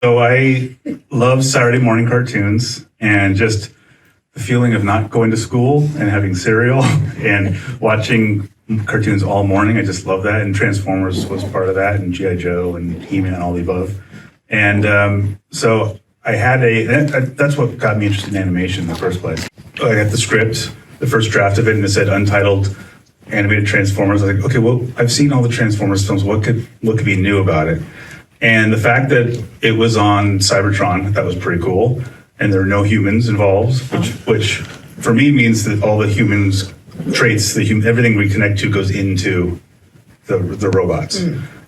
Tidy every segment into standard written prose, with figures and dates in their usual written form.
So I love Saturday morning cartoons and just the feeling of not going to school and having cereal and watching cartoons all morning. I just love that. And Transformers was part of that, and G.I. Joe and He-Man, all the above. And so I had that's what got me interested in animation in the first place. I got the script, the first draft of it, and it said untitled animated Transformers. I was like, okay, well, I've seen all the Transformers films. What could be new about it? And the fact that it was on Cybertron, that was pretty cool. And there are no humans involved, which for me means that all the humans traits, everything we connect to goes into the robots.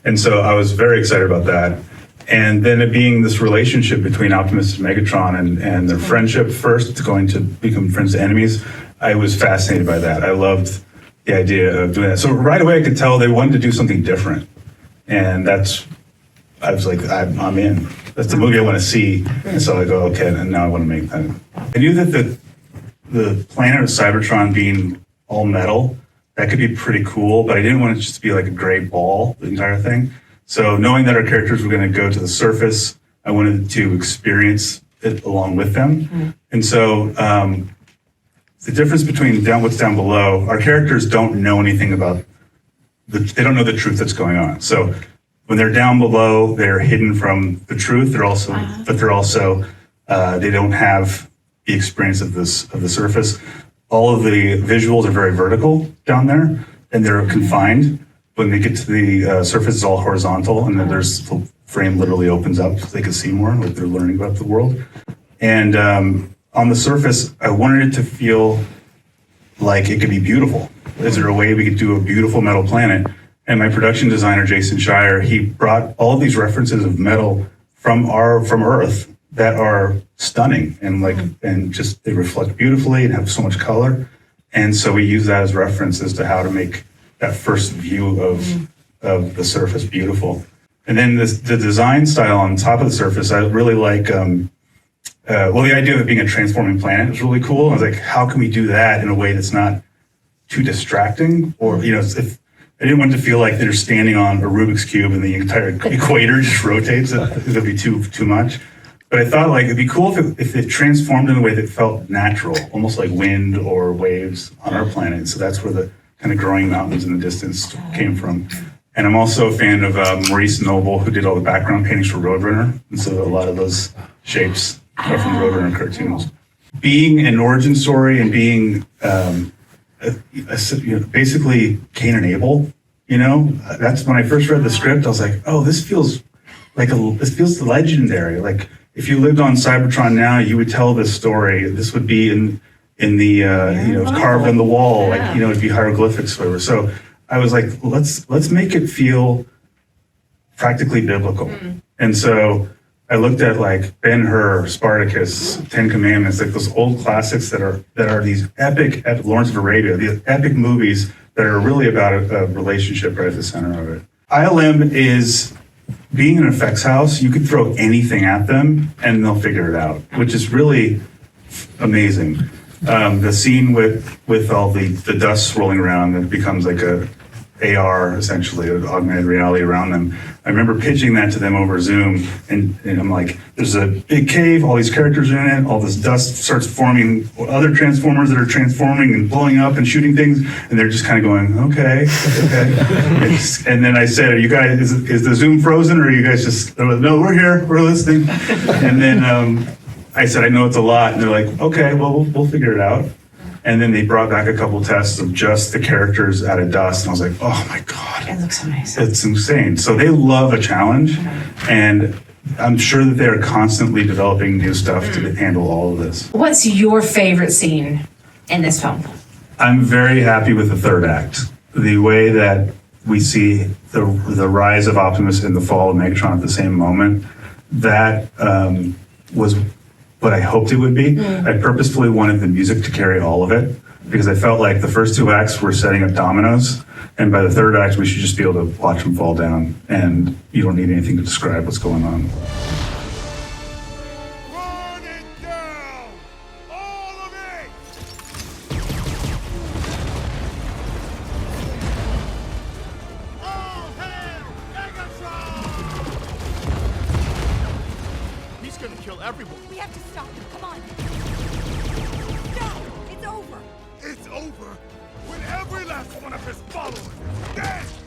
And so I was very excited about that. And then it being this relationship between Optimus and Megatron and their friendship first going to become friends to enemies, I was fascinated by that. I loved the idea of doing that. So right away I could tell they wanted to do something different. And I was like, I'm in. That's the movie I want to see. And so I go, okay, and now I want to make that. I knew that the planet of Cybertron being all metal, that could be pretty cool, but I didn't want it just to be like a gray ball, the entire thing. So knowing that our characters were going to go to the surface, I wanted to experience it along with them. And so the difference between what's down below, our characters don't know anything about, they don't know the truth that's going on. So when they're down below, they're hidden from the truth. But they're also, they don't have the experience of the surface. All of the visuals are very vertical down there, and they're confined. When they get to the surface, it's all horizontal, and then the frame literally opens up so they can see more, like they're learning about the world. And on the surface, I wanted it to feel like it could be beautiful. Is there a way we could do a beautiful metal planet? And my production designer, Jason Shire, he brought all of these references of metal from Earth that are stunning and just they reflect beautifully and have so much color. And so we use that as references to how to make that first view of the surface beautiful. And then the design style on top of the surface, I really like, the idea of it being a transforming planet was really cool. I was like, how can we do that in a way that's not too distracting? Or, if I didn't want it to feel like they're standing on a Rubik's Cube and the entire equator just rotates. It'd be too much. But I thought it'd be cool if it transformed in a way that felt natural, almost like wind or waves on our planet. So that's where the kind of growing mountains in the distance came from. And I'm also a fan of Maurice Noble, who did all the background paintings for Roadrunner. And so a lot of those shapes are from Roadrunner cartoons. Being an origin story and being basically Cain and Abel, that's when I first read the script. I was like, oh, this feels legendary. Like if you lived on Cybertron now, you would tell this story. This would be in the carved on the wall, it'd be hieroglyphics, whatever. So I was like, let's make it feel practically biblical. And so I looked at Ben-Hur, Spartacus, Ten Commandments, those old classics that are these epic Lawrence of Arabia, the epic movies that are really about a relationship right at the center of it. ILM is being an effects house. You could throw anything at them and they'll figure it out, which is really amazing. The scene with all the dust rolling around that becomes like a AR, essentially, augmented reality around them. I remember pitching that to them over Zoom, and I'm like, there's a big cave, all these characters are in it, all this dust starts forming other Transformers that are transforming and blowing up and shooting things, and they're just kind of going, okay. And then I said, are you guys, is the Zoom frozen, or are you guys just, no, we're here, we're listening. And then I said, I know it's a lot, and they're like, okay, well, we'll figure it out. And then they brought back a couple tests of just the characters out of dust. And I was like, oh my God. It looks amazing. It's insane. So they love a challenge. And I'm sure that they're constantly developing new stuff to handle all of this. What's your favorite scene in this film? I'm very happy with the third act. The way that we see the rise of Optimus and the fall of Megatron at the same moment, that was what I hoped it would be. I purposefully wanted the music to carry all of it because I felt like the first two acts were setting up dominoes, and by the third act we should just be able to watch them fall down, and you don't need anything to describe what's going on. Run it down! All of it! All hail Megatron! He's gonna kill everyone. We have to stop him. Come on. No! It's over. It's over when every last one of his followers is dead!